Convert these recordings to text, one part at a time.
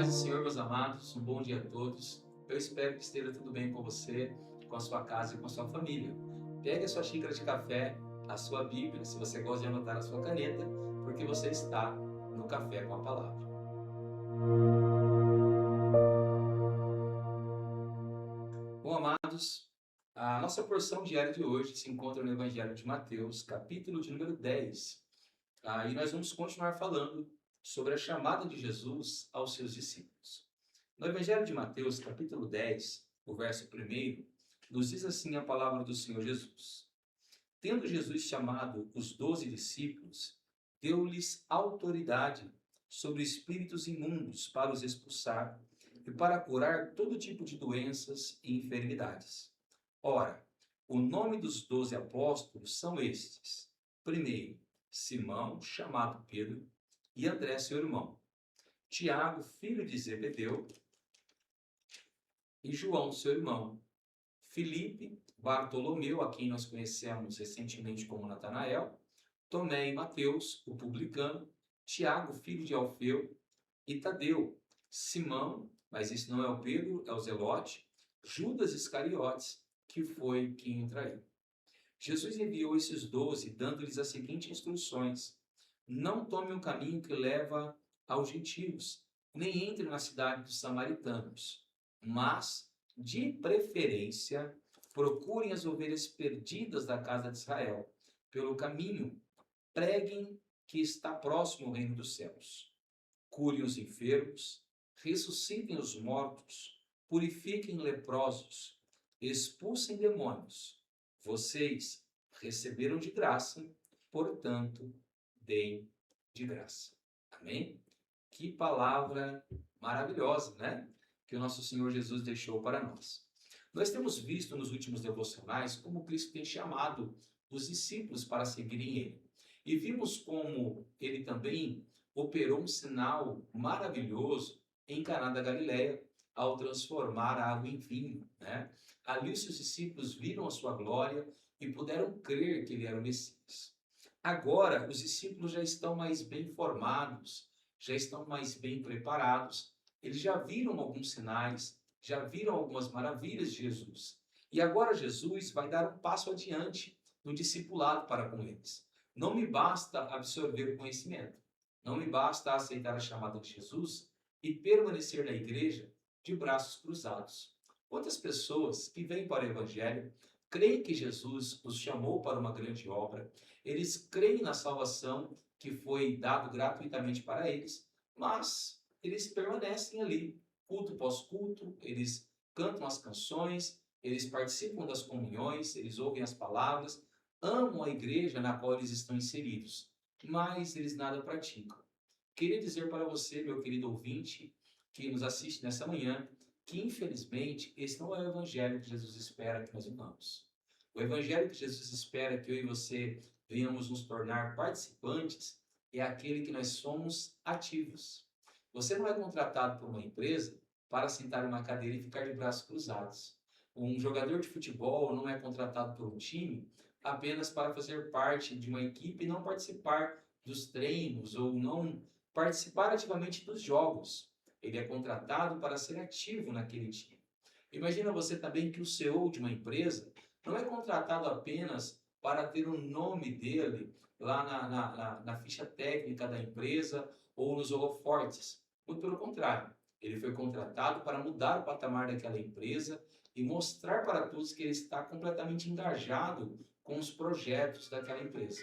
paz do Senhor, meus amados, um bom dia a todos. Eu espero que esteja tudo bem com você, com a sua casa e com a sua família. Pegue a sua xícara de café, a sua Bíblia, se você gosta de anotar a sua caneta, porque você está no Café com a Palavra. Bom, amados, a nossa porção diária de hoje se encontra no Evangelho de Mateus, capítulo de número 10. E nós vamos continuar falando sobre a chamada de Jesus aos seus discípulos. No Evangelho de Mateus, capítulo 10, o verso 1, nos diz assim a palavra do Senhor Jesus. Tendo Jesus chamado os 12 discípulos, deu-lhes autoridade sobre espíritos imundos para os expulsar e para curar todo tipo de doenças e enfermidades. Ora, o nome dos 12 apóstolos são estes. Primeiro, Simão, chamado Pedro, e André, seu irmão. Tiago, filho de Zebedeu, e João, seu irmão. Filipe, Bartolomeu, a quem nós conhecemos recentemente como Natanael, Tomé e Mateus, o publicano, Tiago, filho de Alfeu, e Tadeu, Simão, mas esse não é o Pedro, é o Zelote, Judas Iscariotes, que foi quem o traiu. Jesus enviou esses 12, dando-lhes as seguintes instruções: não tome um caminho que leva aos gentios, nem entre na cidade dos samaritanos, mas, de preferência, procurem as ovelhas perdidas da casa de Israel. Pelo caminho, preguem que está próximo o reino dos céus. Curem os enfermos, ressuscitem os mortos, purifiquem leprosos, expulsem demônios. Vocês receberam de graça, portanto, deem de graça. Amém? Que palavra maravilhosa, né? Que o nosso Senhor Jesus deixou para nós. Nós temos visto nos últimos devocionais como Cristo tem chamado os discípulos para seguirem Ele. E vimos como Ele também operou um sinal maravilhoso em Caná da Galileia, ao transformar a água em vinho, né? Ali os seus discípulos viram a sua glória e puderam crer que Ele era o Messias. Agora, os discípulos já estão mais bem formados, já estão mais bem preparados, eles já viram alguns sinais, já viram algumas maravilhas de Jesus. E agora Jesus vai dar um passo adiante no discipulado para com eles. Não me basta absorver o conhecimento, não me basta aceitar a chamada de Jesus e permanecer na igreja de braços cruzados. Quantas pessoas que vêm para o Evangelho creem que Jesus os chamou para uma grande obra, eles creem na salvação que foi dado gratuitamente para eles, mas eles permanecem ali, culto após culto, eles cantam as canções, eles participam das comunhões, eles ouvem as palavras, amam a igreja na qual eles estão inseridos, mas eles nada praticam. Queria dizer para você, meu querido ouvinte, que nos assiste nessa manhã, que infelizmente esse não é o evangelho que Jesus espera que nós vivamos. O evangelho que Jesus espera que eu e você venhamos nos tornar participantes é aquele que nós somos ativos. Você não é contratado por uma empresa para sentar em uma cadeira e ficar de braços cruzados. Um jogador de futebol não é contratado por um time apenas para fazer parte de uma equipe e não participar dos treinos ou não participar ativamente dos jogos. Ele é contratado para ser ativo naquele time. Imagina você também que o CEO de uma empresa não é contratado apenas para ter o nome dele lá na ficha técnica da empresa ou nos holofortes. Muito pelo contrário, ele foi contratado para mudar o patamar daquela empresa e mostrar para todos que ele está completamente engajado com os projetos daquela empresa.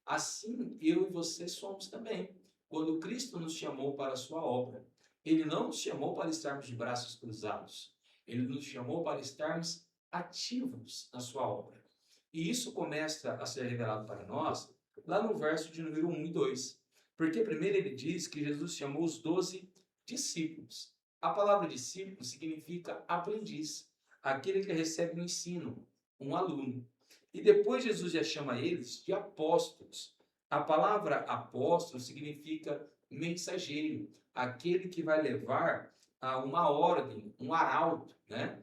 Assim, eu e você somos também. Quando Cristo nos chamou para a sua obra, Ele não nos chamou para estarmos de braços cruzados. Ele nos chamou para estarmos ativos na sua obra. E isso começa a ser revelado para nós lá no verso de número 1 e 2. Porque primeiro ele diz que Jesus chamou os 12 discípulos. A palavra discípulo significa aprendiz, aquele que recebe o ensino, um aluno. E depois Jesus já chama eles de apóstolos. A palavra apóstolo significa mensageiro, aquele que vai levar a uma ordem, um arauto, né?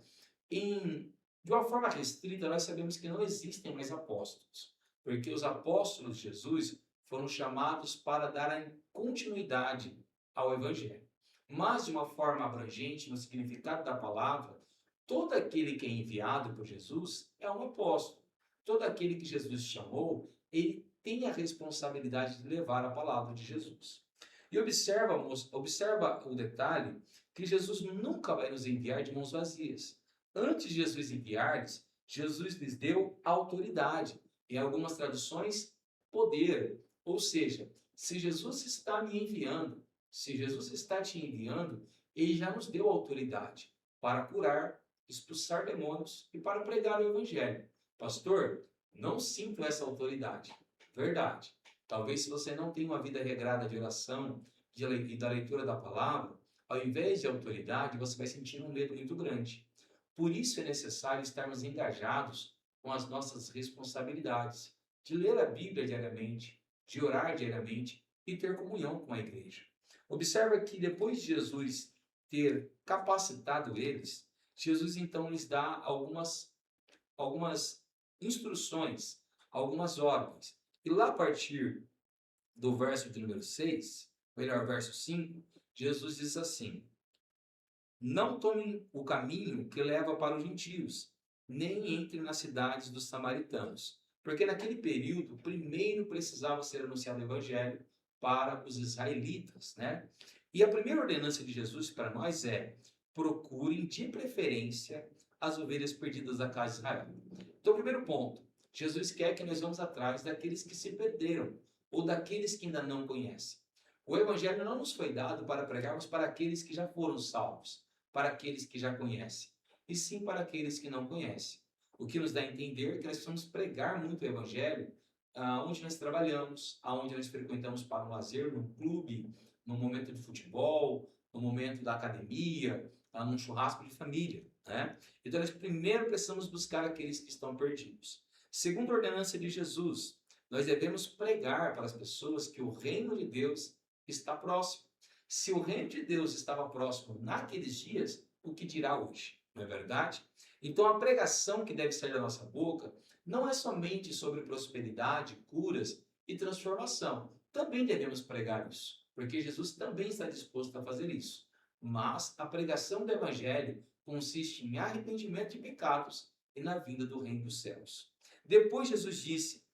De uma forma restrita, nós sabemos que não existem mais apóstolos, porque os apóstolos de Jesus foram chamados para dar continuidade ao Evangelho. Mas, de uma forma abrangente, no significado da palavra, todo aquele que é enviado por Jesus é um apóstolo. Todo aquele que Jesus chamou, ele tem a responsabilidade de levar a palavra de Jesus. E observa, observa o detalhe que Jesus nunca vai nos enviar de mãos vazias. Antes de Jesus enviar-lhes, Jesus lhes deu autoridade. Em algumas traduções, poder. Ou seja, se Jesus está me enviando, se Jesus está te enviando, ele já nos deu autoridade para curar, expulsar demônios e para pregar o evangelho. Pastor, não sinto essa autoridade. Verdade. Talvez se você não tem uma vida regrada de oração e da leitura da palavra, ao invés de autoridade, você vai sentir um medo muito grande. Por isso é necessário estarmos engajados com as nossas responsabilidades, de ler a Bíblia diariamente, de orar diariamente e ter comunhão com a igreja. Observa que depois de Jesus ter capacitado eles, Jesus então lhes dá algumas instruções, algumas ordens. E lá a partir do verso de número 6, melhor, verso 5, Jesus diz assim: não tomem o caminho que leva para os gentios, nem entrem nas cidades dos samaritanos. Porque naquele período, primeiro precisava ser anunciado o evangelho para os israelitas, né? E a primeira ordenança de Jesus para nós é: procurem de preferência as ovelhas perdidas da casa de Israel. Então, primeiro ponto, Jesus quer que nós vamos atrás daqueles que se perderam ou daqueles que ainda não conhecem. O evangelho não nos foi dado para pregarmos para aqueles que já foram salvos, para aqueles que já conhecem, e sim para aqueles que não conhecem. O que nos dá a entender que nós precisamos pregar muito o evangelho onde nós trabalhamos, aonde nós frequentamos para um lazer, num clube, num momento de futebol, no momento da academia, num churrasco de família, né? Então nós primeiro precisamos buscar aqueles que estão perdidos. Segunda ordenança de Jesus, nós devemos pregar para as pessoas que o reino de Deus está próximo. Se o reino de Deus estava próximo naqueles dias, o que dirá hoje? Não é verdade? Então a pregação que deve sair da nossa boca não é somente sobre prosperidade, curas e transformação. Também devemos pregar isso, porque Jesus também está disposto a fazer isso. Mas a pregação do evangelho consiste em arrependimento de pecados e na vinda do reino dos céus. Depois Jesus disse: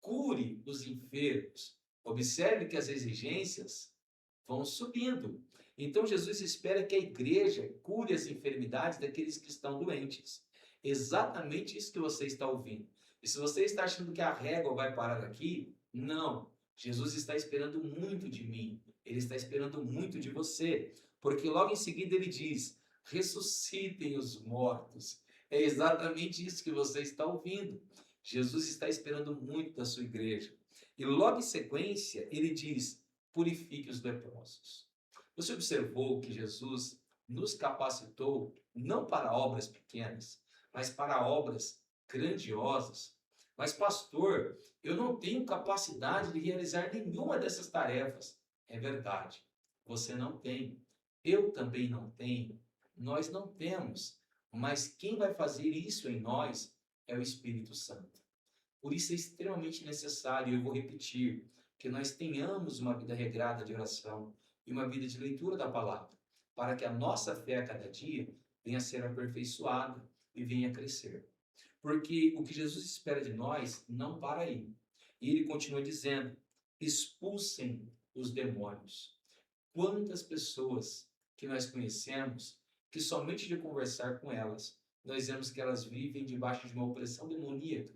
cure os enfermos. Observe que as exigências vão subindo. Então Jesus espera que a igreja cure as enfermidades daqueles que estão doentes. Exatamente isso que você está ouvindo. E se você está achando que a régua vai parar aqui, não. Jesus está esperando muito de mim. Ele está esperando muito de você. Porque logo em seguida ele diz: ressuscitem os mortos. É exatamente isso que você está ouvindo. Jesus está esperando muito da sua igreja. E logo em sequência ele diz: purifique os leprosos. Você observou que Jesus nos capacitou não para obras pequenas, mas para obras grandiosas. Mas, pastor, eu não tenho capacidade de realizar nenhuma dessas tarefas. É verdade, você não tem. Eu também não tenho. Nós não temos. Mas quem vai fazer isso em nós é o Espírito Santo. Por isso é extremamente necessário, eu vou repetir, que nós tenhamos uma vida regrada de oração e uma vida de leitura da palavra, para que a nossa fé a cada dia venha a ser aperfeiçoada e venha a crescer. Porque o que Jesus espera de nós não para aí. E ele continua dizendo: expulsem os demônios. Quantas pessoas que nós conhecemos que somente de conversar com elas, nós vemos que elas vivem debaixo de uma opressão demoníaca.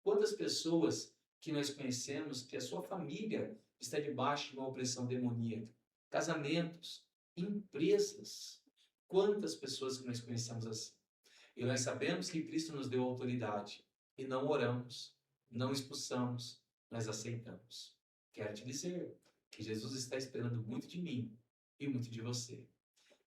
Quantas pessoas que nós conhecemos que a sua família está debaixo de uma opressão demoníaca? Casamentos, empresas. Quantas pessoas que nós conhecemos assim? E nós sabemos que Cristo nos deu autoridade e não oramos, não expulsamos, nós aceitamos. Quero te dizer que Jesus está esperando muito de mim e muito de você.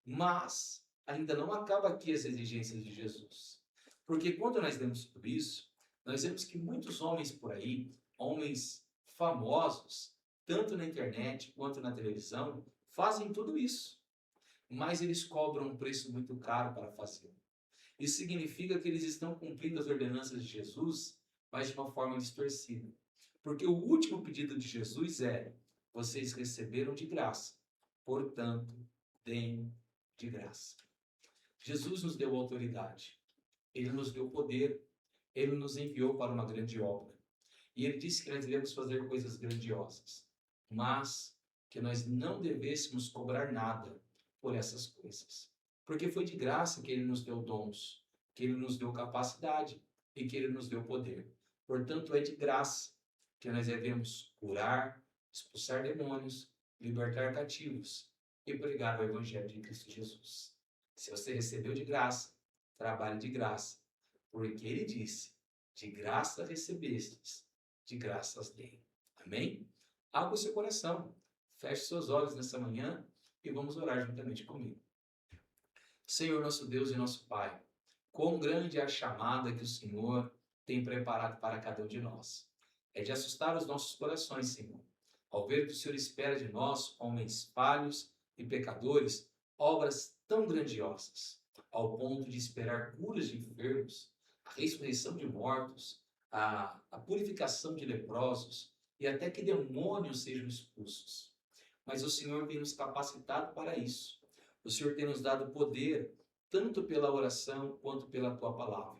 Mas ainda não acaba aqui as exigências de Jesus. Porque quando nós lemos tudo isso, nós vemos que muitos homens por aí, homens famosos, tanto na internet quanto na televisão, fazem tudo isso. Mas eles cobram um preço muito caro para fazer. Isso significa que eles estão cumprindo as ordenanças de Jesus, mas de uma forma distorcida. Porque o último pedido de Jesus é: vocês receberam de graça, portanto, deem de graça. Jesus nos deu autoridade, Ele nos deu poder, Ele nos enviou para uma grande obra. E Ele disse que nós devemos fazer coisas grandiosas, mas que nós não devêssemos cobrar nada por essas coisas. Porque foi de graça que Ele nos deu dons, que Ele nos deu capacidade e que Ele nos deu poder. Portanto, é de graça que nós devemos curar, expulsar demônios, libertar cativos e pregar o Evangelho de Cristo Jesus. Se você recebeu de graça, trabalhe de graça, porque Ele disse, de graça recebestes, de graças dei. Amém? Abra o seu coração, feche seus olhos nessa manhã e vamos orar juntamente comigo. Senhor, nosso Deus e nosso Pai, quão grande é a chamada que o Senhor tem preparado para cada um de nós. É de assustar os nossos corações, Senhor, ao ver que o Senhor espera de nós, homens falhos e pecadores, obras tão grandiosas, ao ponto de esperar curas de enfermos, a ressurreição de mortos, a purificação de leprosos e até que demônios sejam expulsos. Mas o Senhor tem nos capacitado para isso. O Senhor tem nos dado poder, tanto pela oração quanto pela Tua palavra.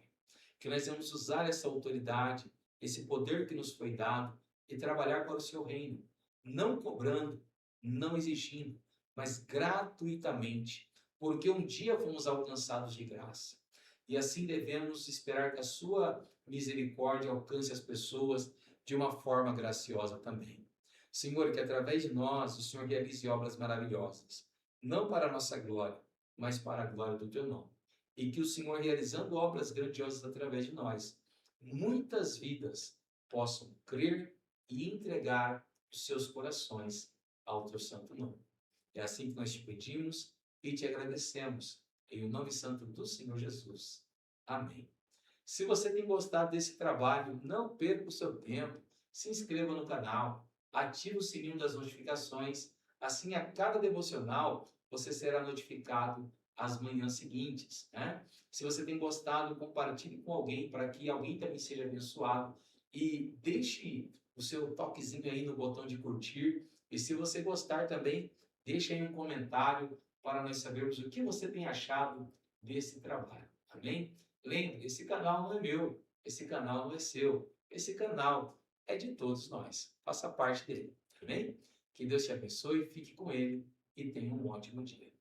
Que nós vamos usar essa autoridade, esse poder que nos foi dado e trabalhar para o Seu reino, não cobrando, não exigindo, mas gratuitamente, porque um dia fomos alcançados de graça. E assim devemos esperar que a Sua misericórdia alcance as pessoas de uma forma graciosa também. Senhor, que através de nós o Senhor realize obras maravilhosas, não para a nossa glória, mas para a glória do Teu nome. E que o Senhor, realizando obras grandiosas através de nós, muitas vidas possam crer e entregar os seus corações ao Teu santo nome. É assim que nós te pedimos e te agradecemos, em o nome santo do Senhor Jesus. Amém. Se você tem gostado desse trabalho, não perca o seu tempo, se inscreva no canal, ative o sininho das notificações, assim a cada devocional você será notificado às manhãs seguintes, né? Se você tem gostado, compartilhe com alguém para que alguém também seja abençoado e deixe o seu toquezinho aí no botão de curtir. E se você gostar também, deixe aí um comentário para nós sabermos o que você tem achado desse trabalho. Amém? Lembre, esse canal não é meu, esse canal não é seu, esse canal é de todos nós. Faça parte dele. Amém? Que Deus te abençoe, fique com Ele e tenha um ótimo dia.